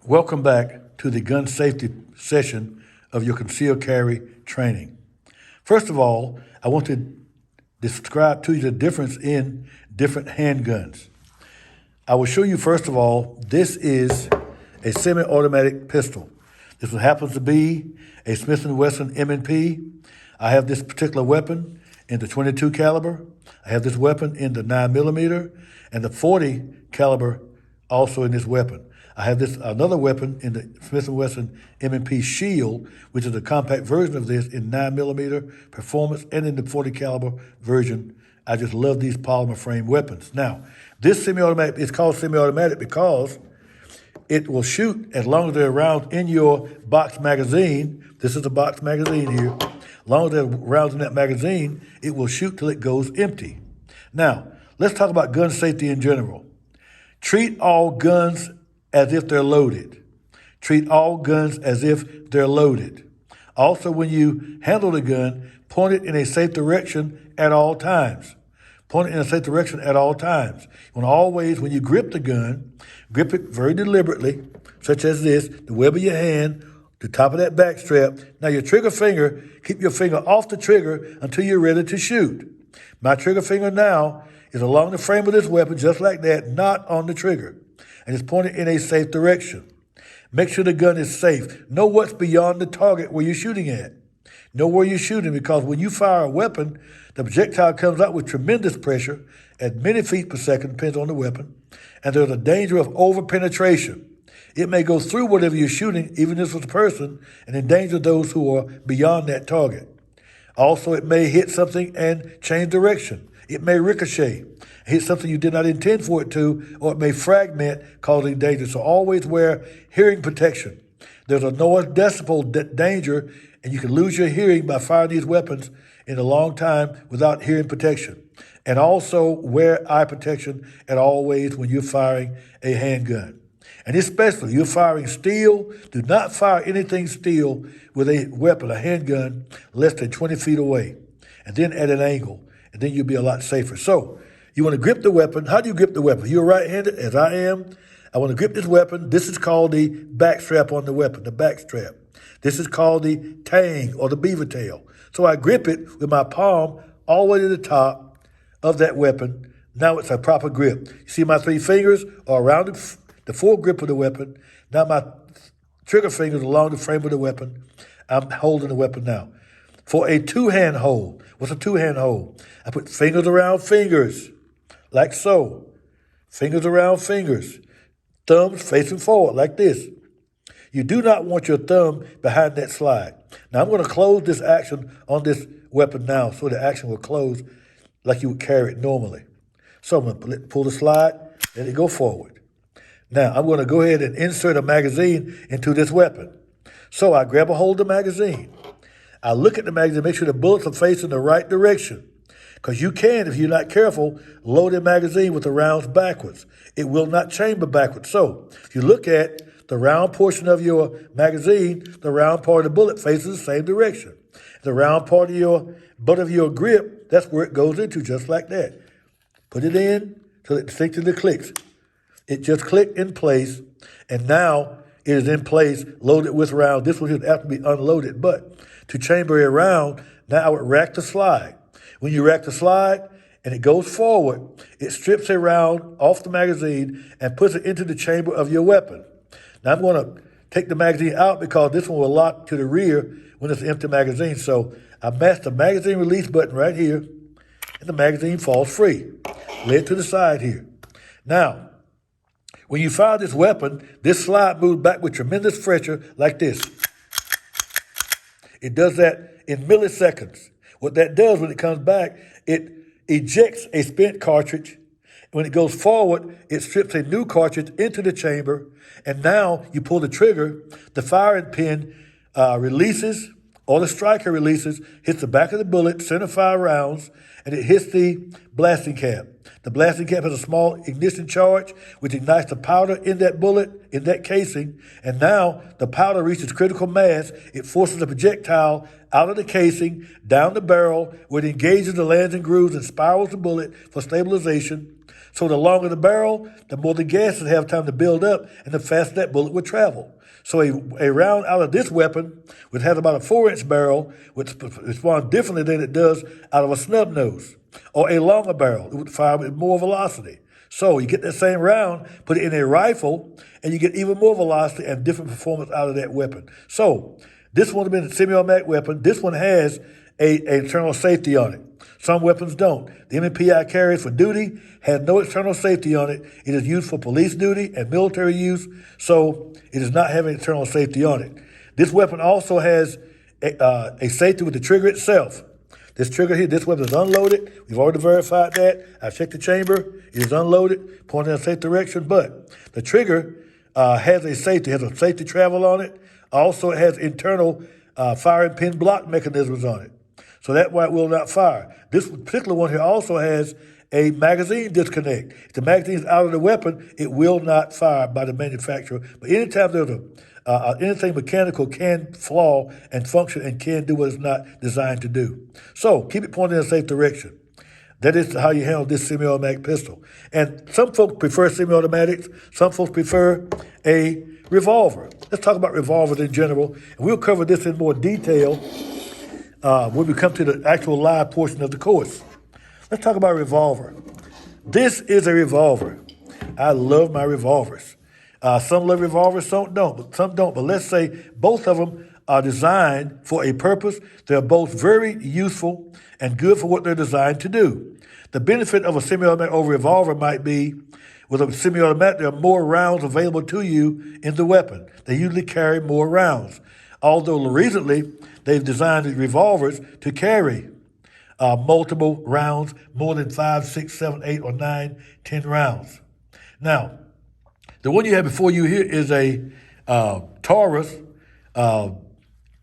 Welcome back to the gun safety session of your concealed carry training. First of all, I want to describe to you the difference in different handguns. I will show you, first of all, this is a semi-automatic pistol. This one happens to be a Smith & Wesson M&P. I have this particular weapon in the .22 caliber. I have this weapon in the 9mm and the .40 caliber also in this weapon. I have this another weapon in the Smith & Wesson M&P Shield, which is a compact version of this in 9mm performance and in the .40 caliber version. I just love these polymer frame weapons. Now, this semi-automatic is called semi-automatic because it will shoot as long as there are rounds in your box magazine. This is a box magazine here. As long as there are rounds in that magazine, it will shoot till it goes empty. Now, let's talk about gun safety in general. Treat all guns as if they're loaded. Treat all guns as if they're loaded. Also, when you handle the gun, point it in a safe direction at all times. Point it in a safe direction at all times. You want to always, when you grip the gun, grip it very deliberately, such as this, the web of your hand, the top of that back strap. Now your trigger finger, keep your finger off the trigger until you're ready to shoot. My trigger finger now is along the frame of this weapon, just like that, not on the trigger. And it's pointed in a safe direction. Make sure the gun is safe. Know what's beyond the target where you're shooting at. Know where you're shooting, because when you fire a weapon, the projectile comes out with tremendous pressure at many feet per second, depends on the weapon, and there's a danger of over-penetration. It may go through whatever you're shooting, even if it's a person, and endanger those who are beyond that target. Also, it may hit something and change direction. It may ricochet, hit something you did not intend for it to, or it may fragment, causing danger. So always wear hearing protection. There's a noise decibel danger, and you can lose your hearing by firing these weapons in a long time without hearing protection. And also wear eye protection at always when you're firing a handgun. And especially you're firing steel, do not fire anything steel with a weapon, a handgun, less than 20 feet away, and then at an angle. And then you'll be a lot safer. So you want to grip the weapon. How do you grip the weapon? You're right-handed, as I am. I want to grip this weapon. This is called the back strap on the weapon, the back strap. This is called the tang or the beaver tail. So I grip it with my palm all the way to the top of that weapon. Now it's a proper grip. You see my three fingers are around the full grip of the weapon. Now my trigger fingers along the frame of the weapon. I'm holding the weapon now. For a two-hand hold, what's a two-hand hold? I put fingers around fingers, like so. Fingers around fingers. Thumbs facing forward, like this. You do not want your thumb behind that slide. Now I'm going to close this action on this weapon now, so the action will close like you would carry it normally. So I'm going to pull the slide, let it go forward. Now I'm going to go ahead and insert a magazine into this weapon. So I grab a hold of the magazine. I look at the magazine, make sure the bullets are facing the right direction. Because you can, if you're not careful, load a magazine with the rounds backwards. It will not chamber backwards. So if you look at the round portion of your magazine, the round part of the bullet faces the same direction. The round part of your butt of your grip, that's where it goes into, just like that. Put it in till it distinctly clicks. It just clicked in place, and now it is in place, loaded with rounds. This one would have to be unloaded, but to chamber a round, now I would rack the slide. When you rack the slide and it goes forward, it strips a round off the magazine and puts it into the chamber of your weapon. Now I'm going to take the magazine out because this one will lock to the rear when it's an empty magazine. So I mash the magazine release button right here, and the magazine falls free. Lay it to the side here. Now, when you fire this weapon, this slide moves back with tremendous pressure like this. It does that in milliseconds. What that does when it comes back, it ejects a spent cartridge. When it goes forward, it strips a new cartridge into the chamber, and now you pull the trigger, the firing pin releases, or the striker releases, hits the back of the bullet, center fire rounds, and it hits the blasting cap. The blasting cap has a small ignition charge, which ignites the powder in that bullet, in that casing, and now the powder reaches critical mass. It forces the projectile out of the casing, down the barrel, where it engages the lands and grooves and spirals the bullet for stabilization. So the longer the barrel, the more the gas would have time to build up, and the faster that bullet would travel. So a round out of this weapon, which has about a 4-inch barrel, would respond differently than it does out of a snub nose. Or a longer barrel, it would fire with more velocity. So you get that same round, put it in a rifle, and you get even more velocity and different performance out of that weapon. So this one would have been a semi-automatic weapon. This one has a internal safety on it. Some weapons don't. The M&P I carry for duty has no external safety on it. It is used for police duty and military use, so it does not have an internal safety on it. This weapon also has a safety with the trigger itself. This trigger here, this weapon is unloaded. We've already verified that. I've checked the chamber. It is unloaded, pointing in a safe direction, but the trigger has a safety travel on it. Also, it has internal firing pin block mechanisms on it. So that's why it will not fire. This particular one here also has a magazine disconnect. If the magazine is out of the weapon, it will not fire by the manufacturer. But anytime there's anything mechanical can flaw and function and can do what it's not designed to do. So keep it pointed in a safe direction. That is how you handle this semi-automatic pistol. And some folks prefer semi-automatics. Some folks prefer a revolver. Let's talk about revolvers in general. And we'll cover this in more detail when we come to the actual live portion of the course. Let's talk about a revolver. This is a revolver. I love my revolvers. Some love revolvers, some don't. But let's say both of them are designed for a purpose. They're both very useful and good for what they're designed to do. The benefit of a semi-automatic over revolver might be, with a semi-automatic, there are more rounds available to you in the weapon. They usually carry more rounds. Although recently, they've designed the revolvers to carry multiple rounds, more than 5, 6, 7, 8, or 9, 10 rounds. Now, the one you have before you here is a Taurus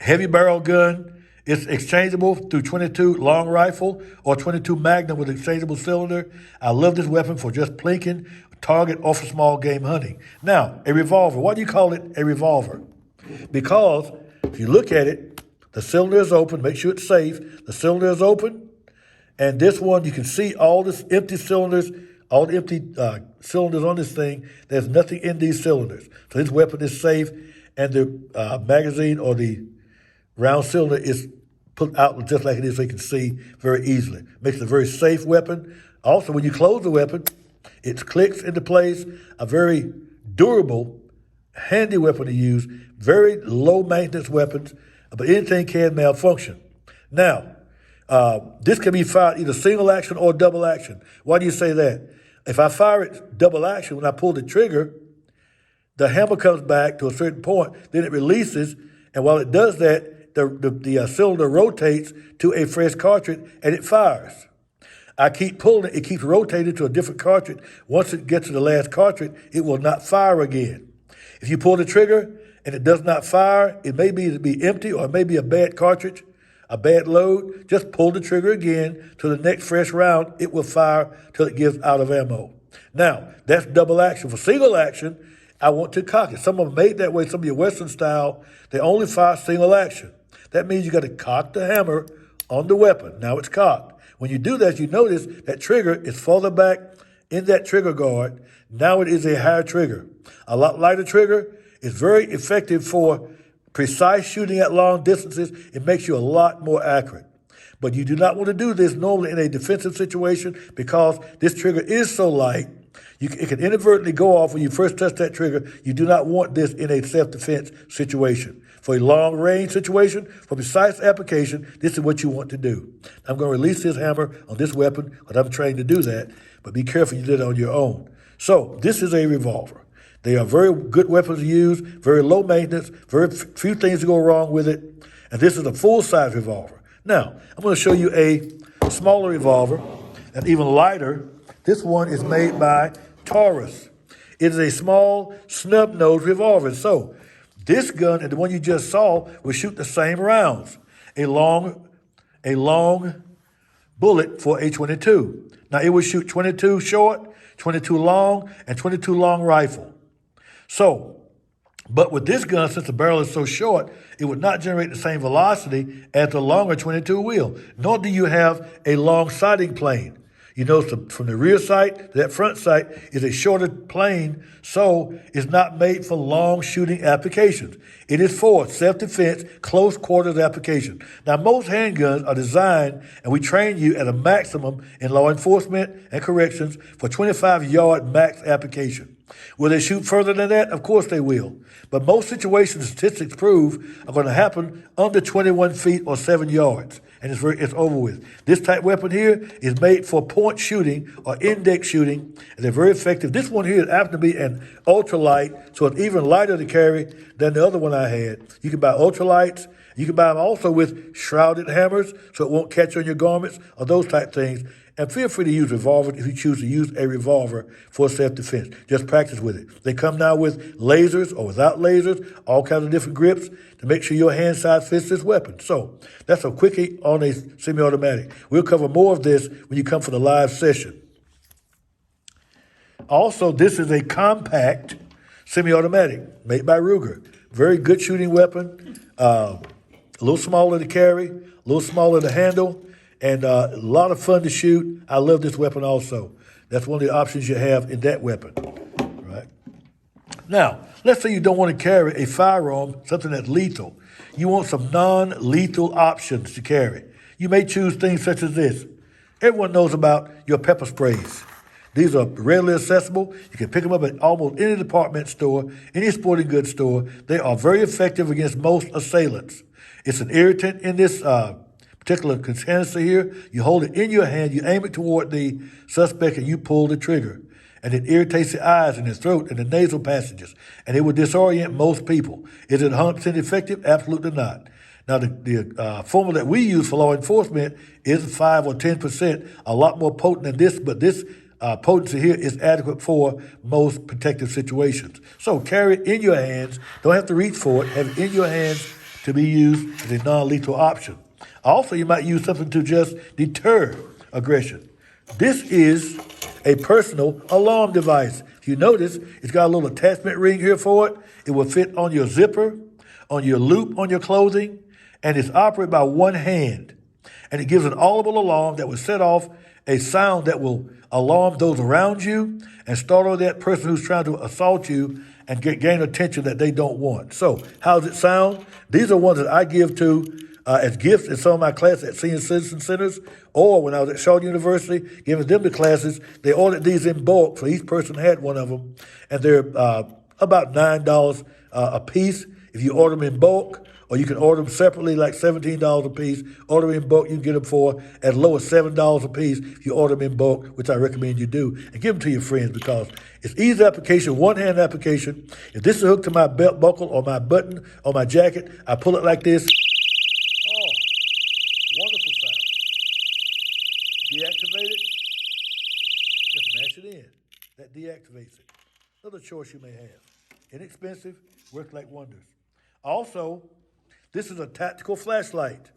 heavy barrel gun. It's exchangeable through 22 long rifle or 22 Magnum with exchangeable cylinder. I love this weapon for just plinking, target, or for small game hunting. Now, a revolver. Why do you call it a revolver? Because if you look at it, the cylinder is open. Make sure it's safe. The cylinder is open. And this one, you can see all this empty cylinders, all the empty cylinders on this thing. There's nothing in these cylinders. So this weapon is safe, and the magazine or the round cylinder is put out just like it is so you can see very easily. Makes it a very safe weapon. Also, when you close the weapon, it clicks into place. A very durable, handy weapon to use. Very low maintenance weapons, but anything can malfunction. Now, this can be fired either single action or double action. Why do you say that? If I fire it double action, when I pull the trigger, the hammer comes back to a certain point, then it releases, and while it does that, the cylinder rotates to a fresh cartridge, and it fires. I keep pulling it, it keeps rotating to a different cartridge. Once it gets to the last cartridge, it will not fire again. If you pull the trigger and it does not fire, it may be empty or it may be a bad cartridge, a bad load. Just pull the trigger again to the next fresh round. It will fire till it gives out of ammo. Now, that's double action. For single action, I want to cock it. Some of them made that way, some of your Western style, they only fire single action. That means you got to cock the hammer on the weapon. Now it's cocked. When you do that, you notice that trigger is further back in that trigger guard. Now it is a higher trigger. A lot lighter trigger is very effective for precise shooting at long distances. It makes you a lot more accurate. But you do not want to do this normally in a defensive situation because this trigger is so light, it can inadvertently go off when you first touch that trigger. You do not want this in a self-defense situation. For a long-range situation, for precise application, this is what you want to do. I'm going to release this hammer on this weapon, but I'm trained to do that. But be careful you do it on your own. So this is a revolver. They are very good weapons to use, very low maintenance, very few things to go wrong with it. And this is a full-size revolver. Now, I'm going to show you a smaller revolver, and even lighter. This one is made by Taurus. It is a small snub-nosed revolver. So this gun and the one you just saw will shoot the same rounds. A long bullet for a 22. Now it will shoot 22 short, 22 long, and 22 long rifle. So, but with this gun, since the barrel is so short, it would not generate the same velocity as the longer 22 will. Nor do you have a long sighting plane. You notice from the rear sight to that front sight is a shorter plane, so it's not made for long shooting applications. It is for self-defense, close quarters application. Now, most handguns are designed, and we train you at a maximum in law enforcement and corrections for 25-yard max application. Will they shoot further than that? Of course they will. But most situations, statistics prove, are going to happen under 21 feet or 7 yards. And it's over with. This type weapon here is made for point shooting or index shooting, and they're very effective. This one here happens to be an ultralight, so it's even lighter to carry than the other one I had. You can buy ultralights. You can buy them also with shrouded hammers, so it won't catch on your garments or those type things. And feel free to use revolver if you choose to use a revolver for self-defense. Just practice with it. They come now with lasers or without lasers, all kinds of different grips to make sure your hand size fits this weapon. So that's a quickie on a semi-automatic. We'll cover more of this when you come for the live session. Also, this is a compact semi-automatic made by Ruger. Very good shooting weapon. A little smaller to carry, a little smaller to handle, and a lot of fun to shoot. I love this weapon also. That's one of the options you have in that weapon, right? Now, let's say you don't want to carry a firearm, something that's lethal. You want some non-lethal options to carry. You may choose things such as this. Everyone knows about your pepper sprays. These are readily accessible. You can pick them up at almost any department store, any sporting goods store. They are very effective against most assailants. It's an irritant in this particular canister here. You hold it in your hand, you aim it toward the suspect, and you pull the trigger. And it irritates the eyes and the throat and the nasal passages, and it will disorient most people. Is it 100% effective? Absolutely not. Now, the formula that we use for law enforcement is 5 or 10%, a lot more potent than this, but this potency here is adequate for most protective situations. So carry it in your hands. Don't have to reach for it. Have it in your hands to be used as a non-lethal option. Also, you might use something to just deter aggression. This is a personal alarm device. If you notice, it's got a little attachment ring here for it. It will fit on your zipper, on your loop, on your clothing, and it's operated by one hand. And it gives an audible alarm that will set off a sound that will alarm those around you and startle that person who's trying to assault you and gain attention that they don't want. So how does it sound? These are ones that I give to as gifts in some of my classes at senior citizen centers, or when I was at Shaw University, giving them the classes. They ordered these in bulk, so each person had one of them, and they're about $9 a piece if you order them in bulk, or you can order them separately, like $17 a piece. Order them in bulk, you can get them for as low as $7 a piece if you order them in bulk, which I recommend you do, and give them to your friends because it's easy application, one-hand application. If this is hooked to my belt buckle or my button or my jacket, I pull it like this. Oh, wonderful sound. Deactivate it, just mash it in. That deactivates it. Another choice you may have. Inexpensive, works like wonders. Also, this is a tactical flashlight.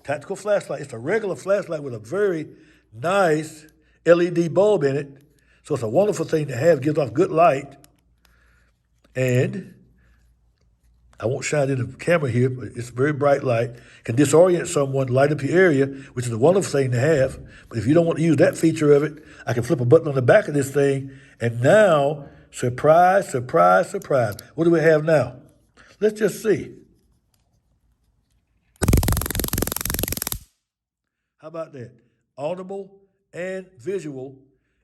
Tactical flashlight. It's a regular flashlight with a very nice LED bulb in it. So it's a wonderful thing to have. Gives off good light. And I won't shine in the camera here, but it's very bright light. Can disorient someone, light up your area, which is a wonderful thing to have. But if you don't want to use that feature of it, I can flip a button on the back of this thing. And now, surprise, surprise, surprise. What do we have now? Let's just see. How about that? Audible and visual,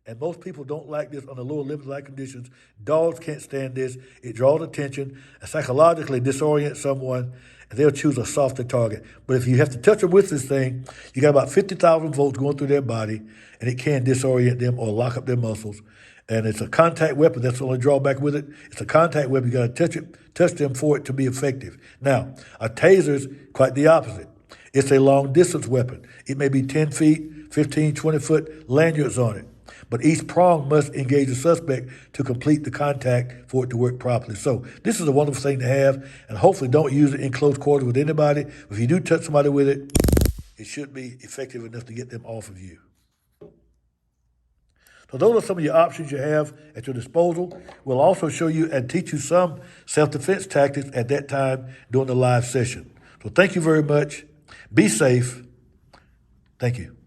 and most people don't like this under lower limited light conditions. Dogs can't stand this. It draws attention and psychologically disorients someone, and they'll choose a softer target. But if you have to touch them with this thing, you got about 50,000 volts going through their body, and it can disorient them or lock up their muscles. And it's a contact weapon. That's the only drawback with it. It's a contact weapon. You got to touch them for it to be effective. Now, a taser's quite the opposite. It's a long-distance weapon. It may be 10 feet, 15, 20-foot lanyards on it. But each prong must engage the suspect to complete the contact for it to work properly. So this is a wonderful thing to have, and hopefully don't use it in close quarters with anybody. If you do touch somebody with it, it should be effective enough to get them off of you. So those are some of your options you have at your disposal. We'll also show you and teach you some self-defense tactics at that time during the live session. So thank you very much. Be safe. Thank you.